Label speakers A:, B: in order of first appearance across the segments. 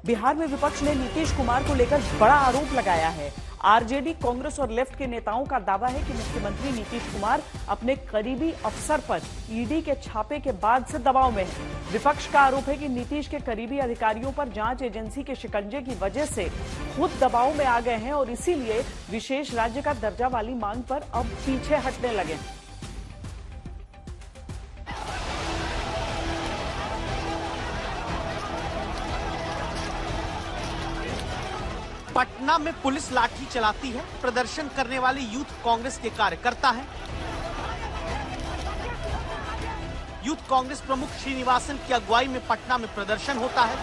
A: बिहार में विपक्ष ने नीतीश कुमार को लेकर बड़ा आरोप लगाया है। आरजेडी, कांग्रेस और लेफ्ट के नेताओं का दावा है कि मुख्यमंत्री नीतीश कुमार अपने करीबी अफसर पर ईडी के छापे के बाद से दबाव में है। विपक्ष का आरोप है कि नीतीश के करीबी अधिकारियों पर जांच एजेंसी के शिकंजे की वजह से खुद दबाव में आ गए हैं और इसीलिए विशेष राज्य का दर्जा वाली मांग पर अब पीछे हटने लगे हैं।
B: पटना में पुलिस लाठी चलाती है। प्रदर्शन करने वाले यूथ कांग्रेस के कार्यकर्ता हैं। यूथ कांग्रेस प्रमुख श्रीनिवासन की अगुवाई में पटना में प्रदर्शन होता है।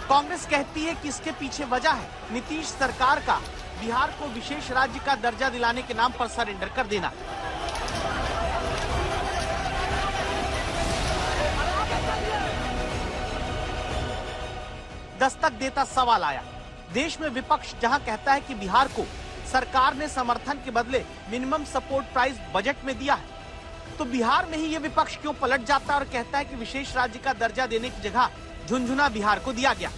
B: कांग्रेस कहती है कि इसके पीछे वजह है नीतीश सरकार का बिहार को विशेष राज्य का दर्जा दिलाने के नाम पर सरेंडर कर देना। दस्तक देता सवाल आया। देश में विपक्ष जहां कहता है कि बिहार को सरकार ने समर्थन के बदले मिनिमम सपोर्ट प्राइस बजट में दिया है, तो बिहार में ही ये विपक्ष क्यों पलट जाता है और कहता है कि विशेष राज्य का दर्जा देने की जगह झुंझुना बिहार को दिया गया।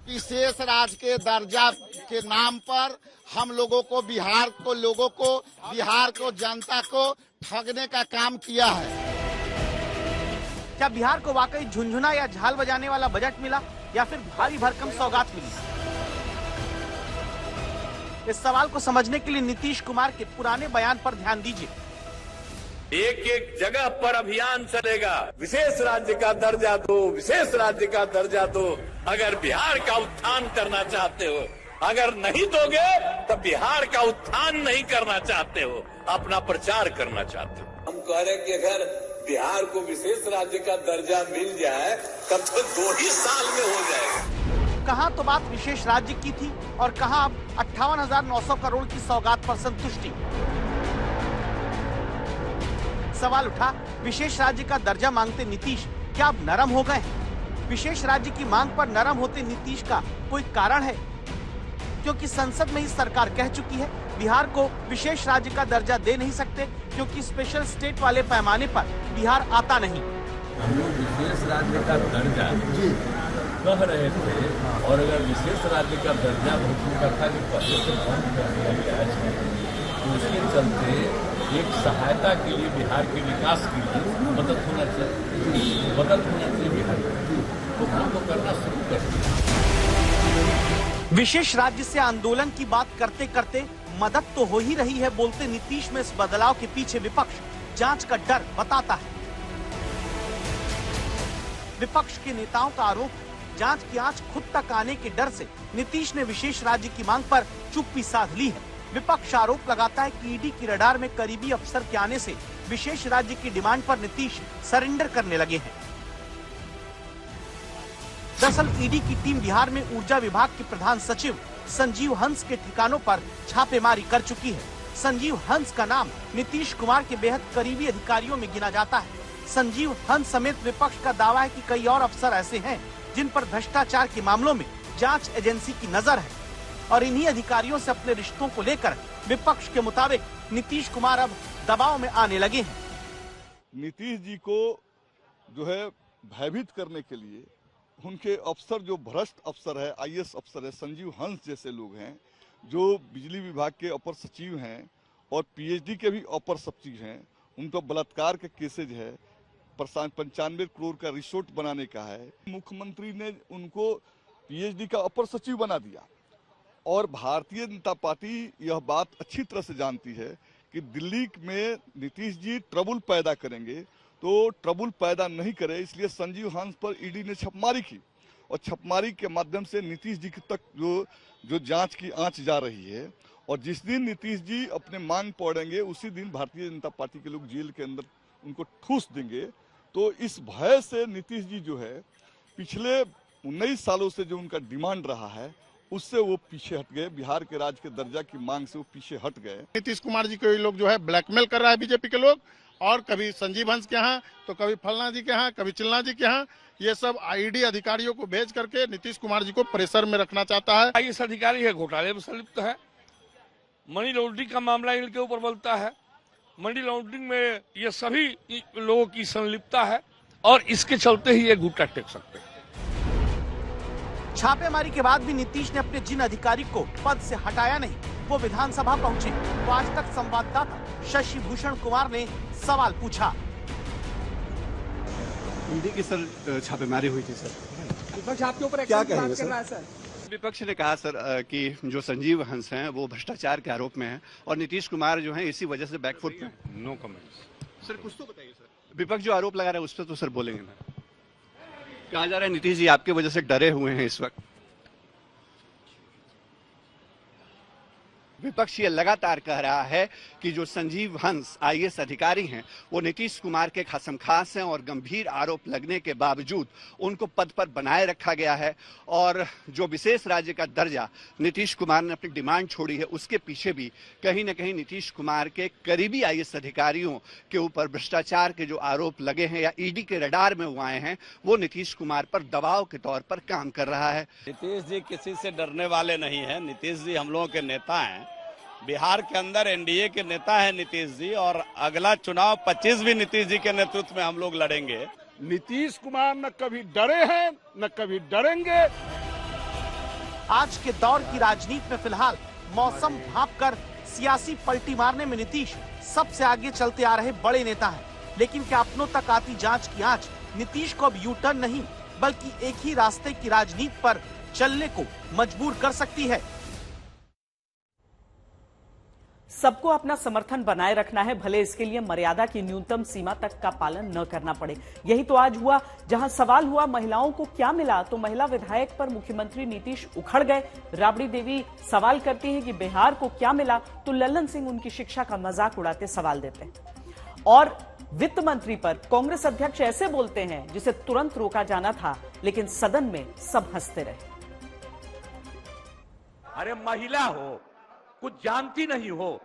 C: विशेष राज्य के दर्जा के नाम पर हम लोगों को बिहार को जनता को ठगने का काम किया है।
B: क्या बिहार को वाकई झुंझुना या झाल बजाने वाला बजट मिला या फिर भारी भरकम सौगात मिली? इस सवाल को समझने के लिए नीतीश कुमार के पुराने बयान पर ध्यान दीजिए।
D: एक एक जगह पर अभियान चलेगा, विशेष राज्य का दर्जा दो, विशेष राज्य का दर्जा दो। अगर बिहार का उत्थान करना चाहते हो, अगर नहीं दोगे तो बिहार का उत्थान नहीं करना चाहते हो, अपना प्रचार करना चाहते हो। हम कह रहे हैं कि अगर बिहार को विशेष राज्य का दर्जा मिल जाए तब तो 2 ही साल में हो जाएगा।
B: कहां तो बात विशेष राज्य की थी और कहां अब 58,900 करोड़ की सौगात पर संतुष्टि। सवाल उठा, विशेष राज्य का दर्जा मांगते नीतीश क्या अब नरम हो गए हैं? विशेष राज्य की मांग पर नरम होते नीतीश का कोई कारण है? क्योंकि संसद में ही सरकार कह चुकी है बिहार को विशेष राज्य का दर्जा दे नहीं सकते क्योंकि स्पेशल स्टेट वाले पैमाने पर बिहार आता नहीं।
E: हम लोग विशेष राज्य का दर्जा कह रहे थे और अगर विशेष राज्य का दर्जा था कि पहले से बंद कर दिया गया है, तो इसके चलते एक सहायता के लिए बिहार के विकास के लिए मदद होना चाहिए बिहार को, हम तो करना शुरू कर दिया।
B: विशेष राज्य से आंदोलन की बात करते करते मदद तो हो ही रही है बोलते नीतीश में इस बदलाव के पीछे विपक्ष जांच का डर बताता है। विपक्ष के नेताओं का आरोप, जांच की आंच खुद तक आने के डर से नीतीश ने विशेष राज्य की मांग पर चुप्पी साध ली है। विपक्ष आरोप लगाता है कि ईडी की रडार में करीबी अफसर के आने से विशेष राज्य की डिमांड पर नीतीश सरेंडर करने लगे हैं। दरअसल ईडी की टीम बिहार में ऊर्जा विभाग के प्रधान सचिव संजीव हंस के ठिकानों पर छापेमारी कर चुकी है। संजीव हंस का नाम नीतीश कुमार के बेहद करीबी अधिकारियों में गिना जाता है। संजीव हंस समेत विपक्ष का दावा है कि कई और अफसर ऐसे हैं जिन पर भ्रष्टाचार के मामलों में जांच एजेंसी की नजर है और इन्हीं अधिकारियों से अपने रिश्तों को लेकर विपक्ष के मुताबिक नीतीश कुमार अब दबाव में आने लगे हैं।
F: नीतीश जी को जो है भयभीत करने के लिए उनके अफसर जो भ्रष्ट अफसर है, आईएएस अफसर है, संजीव हंस जैसे लोग हैं, जो बिजली विभाग के अपर सचिव हैं और पीएचडी के भी अपर सचिव हैं, उन पर बलात्कार के केसेज है, 95 करोड़ का रिसोर्ट बनाने का है। मुख्यमंत्री ने उनको पीएचडी का अपर सचिव बना दिया और भारतीय जनता पार्टी यह बात अच्छी तरह से जानती है कि दिल्ली में नीतीश जी ट्रबल पैदा करेंगे, तो ट्रबल पैदा नहीं करे, इसलिए संजीव हंस पर ईडी ने छापेमारी की और छापेमारी के माध्यम से नीतीश जी तक जो जांच की आंच जा रही है और जिस दिन नीतीश जी अपने मांग पड़ेंगे उसी दिन भारतीय जनता पार्टी के लोग जेल के अंदर उनको ठूस देंगे। तो इस भय से नीतीश जी जो है पिछले 19 सालों से जो उनका डिमांड रहा है उससे वो पीछे हट गए, बिहार के राज्य के दर्जा की मांग से वो पीछे हट गए।
C: नीतीश कुमार जी को ये लोग जो है ब्लैकमेल कर रहा है बीजेपी के लोग, और कभी संजीव हंस के यहाँ तो कभी फलना जी के यहाँ, कभी चिल्ला जी के यहाँ, ये सब ईडी अधिकारियों को भेज करके नीतीश कुमार जी को प्रेशर में रखना चाहता है।
G: आईएएस अधिकारी है घोटाले में संलिप्त है, मनी लॉन्ड्रिंग का मामला इनके ऊपर बनता है, मनी लॉन्ड्रिंग में ये सभी लोगों की संलिप्तता है और इसके चलते ही ये घुट्टा टेक सकते हैं।
B: छापेमारी के बाद भी नीतीश ने अपने जिन अधिकारी को पद से हटाया नहीं, वो विधानसभा पहुंचे। तो आज तक संवाददाता शशि भूषण कुमार ने सवाल पूछा।
H: ईडी की सर छापेमारी हुई थी सर,
I: विपक्ष आपके ऊपर
H: क्या कहेंगे
I: कर रहा है
H: सर? विपक्ष ने कहा सर कि जो संजीव हंस हैं वो भ्रष्टाचार के आरोप में हैं और नीतीश कुमार जो हैं इसी वजह से बैकफुट पे।
E: No comments.
H: सर कुछ तो बताइए सर। विपक्ष जो आरोप लगा रहा है उस पर तो सर बोलेंगे ना। कहा जा रहा है नीतीश जी आपके वजह से डरे हुए हैं इस वक्त। विपक्ष ये लगातार कह रहा है कि जो संजीव हंस आईएएस अधिकारी हैं वो नीतीश कुमार के खसमखास हैं और गंभीर आरोप लगने के बावजूद उनको पद पर बनाए रखा गया है। और जो विशेष राज्य का दर्जा नीतीश कुमार ने अपनी डिमांड छोड़ी है उसके पीछे भी कहीं न कहीं नीतीश कुमार के करीबी आईएएस अधिकारियों के ऊपर भ्रष्टाचार के जो आरोप लगे हैं या ईडी के रडार में वो आए हैं वो नीतीश कुमार पर दबाव के तौर पर काम कर रहा है।
J: नीतीश जी किसी से डरने वाले नहीं है। नीतीश जी हम लोगों के नेता हैं। बिहार के अंदर एनडीए के नेता है नीतीश जी और अगला चुनाव 25 भी नीतीश जी के नेतृत्व में हम लोग लड़ेंगे।
I: नीतीश कुमार न कभी डरे हैं न कभी डरेंगे।
B: आज के दौर की राजनीति में फिलहाल मौसम भांपकर सियासी पलटी मारने में नीतीश सबसे आगे चलते आ रहे बड़े नेता हैं। लेकिन क्या अपनों तक आती जांच की आंच नीतीश को अब यू टर्न नहीं बल्कि एक ही रास्ते की राजनीति पर चलने को मजबूर कर सकती है?
A: सबको अपना समर्थन बनाए रखना है, भले इसके लिए मर्यादा की न्यूनतम सीमा तक का पालन न करना पड़े। यही तो आज हुआ। जहां सवाल हुआ महिलाओं को क्या मिला, तो महिला विधायक पर मुख्यमंत्री नीतीश उखड़ गए। राबड़ी देवी सवाल करती हैं कि बिहार को क्या मिला, तो लल्लन सिंह उनकी शिक्षा का मजाक उड़ाते सवाल देते हैं। और वित्त मंत्री पर कांग्रेस अध्यक्ष ऐसे बोलते हैं जिसे तुरंत रोका जाना था, लेकिन सदन में सब हंसते रहे।
D: अरे महिला हो, कुछ जानती नहीं हो,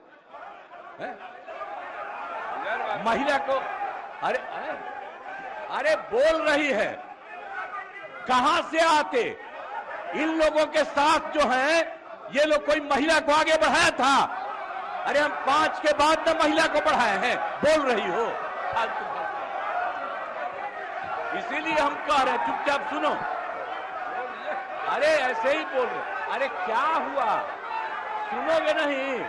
D: महिला को अरे बोल रही है, कहां से आते? इन लोगों के साथ जो है ये लोग कोई महिला को आगे बढ़ाया था? अरे हम 5 के बाद में महिला को बढ़ाए हैं, बोल रही हो। इसीलिए हम कह रहे हैं चुपचाप सुनो। अरे ऐसे ही बोल रहे। अरे क्या हुआ, सुनोगे नहीं?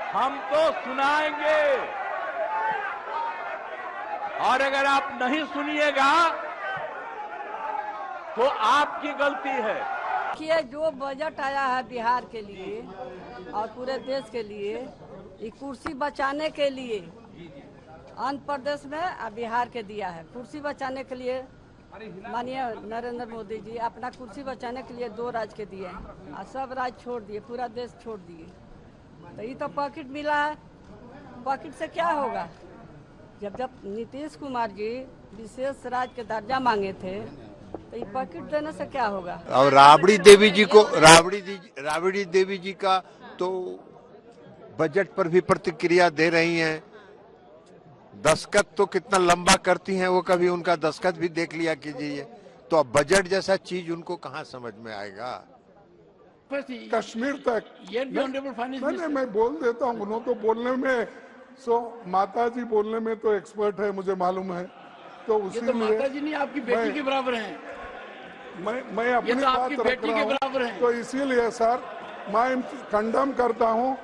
D: हम तो सुनाएंगे और अगर आप नहीं सुनिएगा तो आपकी गलती है।
K: देखिए, जो बजट आया है बिहार के लिए और पूरे देश के लिए, ये कुर्सी बचाने के लिए आंध्र प्रदेश में और बिहार के दिया है। कुर्सी बचाने के लिए माननीय नरेंद्र मोदी जी अपना कुर्सी बचाने के लिए 2 राज्य के दिए हैं और सब राज्य छोड़ दिए, पूरा देश छोड़ दिए। तो ये तो पॉकेट मिला है, पॉकेट से क्या होगा? जब नीतीश कुमार जी विशेष राज्य के दर्जा मांगे थे तो ये पॉकेट देने से क्या होगा?
L: और राबड़ी देवी जी का तो बजट पर भी प्रतिक्रिया दे रही हैं। दस्तखत तो कितना लंबा करती हैं वो, कभी उनका दस्तखत भी देख लिया कीजिए। तो अब बजट जैसा चीज उनको कहाँ समझ में आएगा?
I: कश्मीर तक मैं बोल देता हूँ। उन्होंने तो बोलने में माता जी बोलने में तो एक्सपर्ट है, मुझे मालूम है। तो उसी तो माता जी नहीं, आपकी बेटी के बराबर हैं। मैं अपनी बात रख रहा हूँ, तो इसीलिए सर मैं कंडम करता हूँ